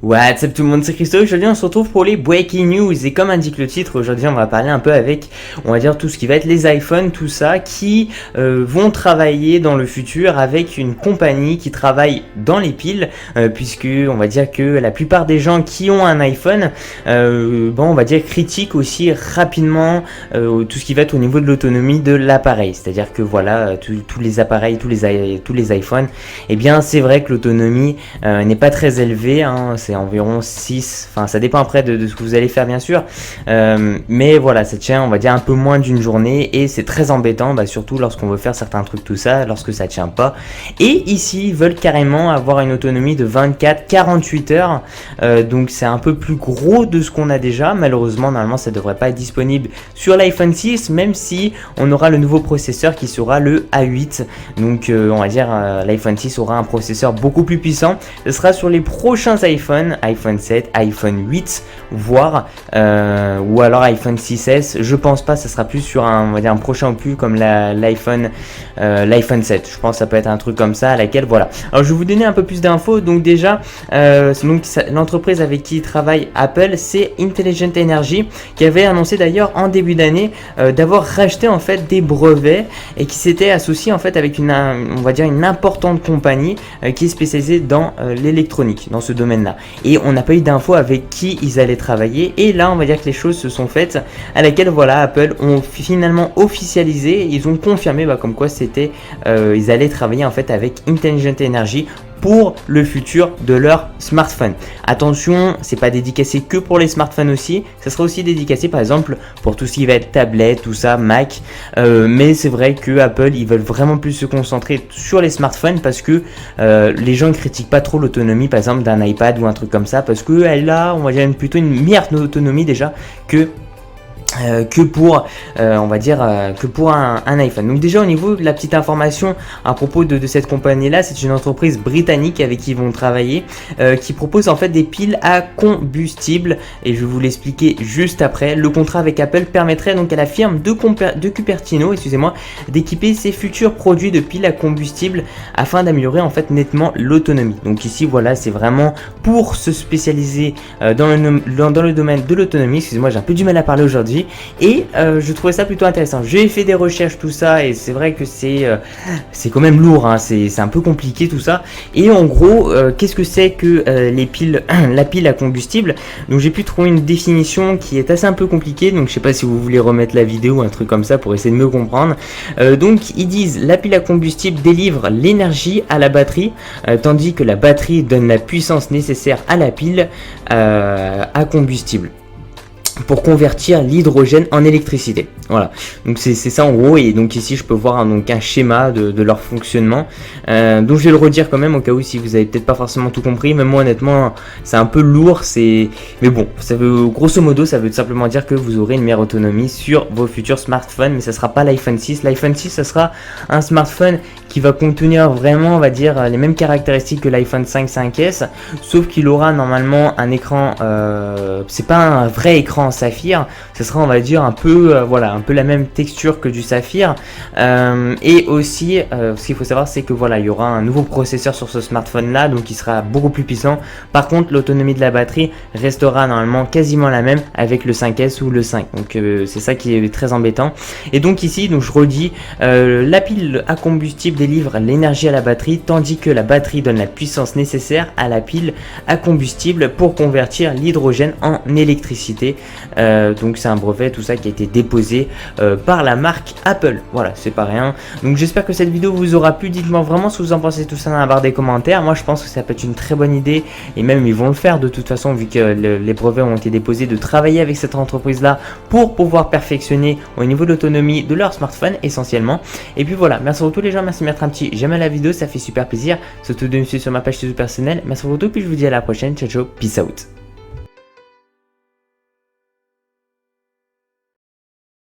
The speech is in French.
What's up tout le monde, c'est Christo. Aujourd'hui on se retrouve pour les Breaking News et comme indique le titre, aujourd'hui on va parler un peu avec, on va dire, tout ce qui va être les iPhones, tout ça, qui vont travailler dans le futur avec une compagnie qui travaille dans les piles, puisque on va dire que la plupart des gens qui ont un iPhone, on va dire critiquent aussi rapidement tout ce qui va être au niveau de l'autonomie de l'appareil. C'est-à-dire que voilà, tous les appareils, tous les iPhones, eh bien c'est vrai que l'autonomie n'est pas très élevée, hein, c'est environ 6, enfin ça dépend après de ce que vous allez faire bien sûr, mais voilà, ça tient, on va dire, un peu moins d'une journée et c'est très embêtant, surtout lorsqu'on veut faire certains trucs, tout ça, lorsque ça tient pas. Et ici ils veulent carrément avoir une autonomie de 24-48 heures, donc c'est un peu plus gros de ce qu'on a déjà. Malheureusement, normalement ça devrait pas être disponible sur l'iPhone 6, même si on aura le nouveau processeur qui sera le A8, donc on va dire l'iPhone 6 aura un processeur beaucoup plus puissant. Ce sera sur les prochains iPhone 7, iPhone 8, voire ou alors iPhone 6S. Je pense pas, ça sera plus sur on va dire un prochain opus comme l'iPhone 7. Je pense que ça peut être un truc comme ça, à laquelle voilà. Alors je vais vous donner un peu plus d'infos. Donc déjà, l'entreprise avec qui travaille Apple, c'est Intelligent Energy, qui avait annoncé d'ailleurs en début d'année d'avoir racheté en fait des brevets et qui s'était associé en fait avec on va dire une importante compagnie qui est spécialisée dans l'électronique, dans ce domaine-là. Et on n'a pas eu d'infos avec qui ils allaient travailler. Et là, on va dire que les choses se sont faites, à laquelle voilà, Apple ont finalement officialisé. Ils ont confirmé comme quoi c'était, ils allaient travailler en fait avec Intelligent Energy pour le futur de leur smartphone. Attention, c'est pas dédicacé que pour les smartphones aussi, ça sera aussi dédicacé par exemple pour tout ce qui va être tablette, tout ça, Mac, mais c'est vrai que Apple, ils veulent vraiment plus se concentrer sur les smartphones parce que les gens ne critiquent pas trop l'autonomie par exemple d'un iPad ou un truc comme ça, parce que elle a, on va dire, plutôt une meilleure autonomie déjà que pour on va dire que pour un iPhone. Donc déjà au niveau de la petite information à propos de cette compagnie là, c'est une entreprise britannique avec qui ils vont travailler, qui propose en fait des piles à combustible, et je vais vous l'expliquer juste après. Le contrat avec Apple permettrait donc à la firme de Cupertino, excusez-moi, d'équiper ses futurs produits de piles à combustible afin d'améliorer en fait nettement l'autonomie. Donc ici voilà, c'est vraiment pour se spécialiser dans le domaine de l'autonomie. Excusez-moi, j'ai un peu du mal à parler aujourd'hui. Et je trouvais ça plutôt intéressant. J'ai fait des recherches, tout ça, et c'est vrai que c'est quand même lourd, hein, c'est un peu compliqué tout ça. Et en gros, qu'est-ce que c'est que les piles, la pile à combustible? Donc j'ai pu trouver une définition qui est assez un peu compliquée, donc je sais pas si vous voulez remettre la vidéo ou un truc comme ça pour essayer de mieux comprendre. Donc ils disent la pile à combustible délivre l'énergie à la batterie, tandis que la batterie donne la puissance nécessaire à la pile à combustible pour convertir l'hydrogène en électricité. Voilà, donc c'est ça en gros. Et donc ici je peux voir donc un schéma de leur fonctionnement, donc je vais le redire quand même au cas où si vous avez peut-être pas forcément tout compris. Même moi honnêtement c'est un peu lourd, mais bon, ça veut grosso modo, ça veut tout simplement dire que vous aurez une meilleure autonomie sur vos futurs smartphones, mais ça sera pas l'iPhone 6. L'iPhone 6 ça sera un smartphone qui va contenir vraiment, on va dire, les mêmes caractéristiques que l'iPhone 5S, sauf qu'il aura normalement un écran, c'est pas un vrai écran saphir, ce sera, on va dire, un peu voilà, un peu la même texture que du saphir, et aussi ce qu'il faut savoir, c'est que voilà, il y aura un nouveau processeur sur ce smartphone là, donc il sera beaucoup plus puissant. Par contre l'autonomie de la batterie restera normalement quasiment la même avec le 5S ou le 5, donc c'est ça qui est très embêtant. Et donc ici, donc je redis, la pile à combustible délivre l'énergie à la batterie, tandis que la batterie donne la puissance nécessaire à la pile à combustible pour convertir l'hydrogène en électricité. Donc c'est un brevet, tout ça, qui a été déposé par la marque Apple. Voilà, c'est pas rien. Donc j'espère que cette vidéo vous aura plu. Dites-moi vraiment ce que vous en pensez, tout ça, dans la barre des commentaires. Moi je pense que ça peut être une très bonne idée, et même ils vont le faire de toute façon vu que les brevets ont été déposés, de travailler avec cette entreprise là pour pouvoir perfectionner au niveau de l'autonomie de leur smartphone essentiellement. Et puis voilà, merci beaucoup les gens, merci de mettre un petit j'aime à la vidéo, ça fait super plaisir, surtout de me suivre sur ma page YouTube personnelle. Merci beaucoup, puis je vous dis à la prochaine, ciao ciao, peace out.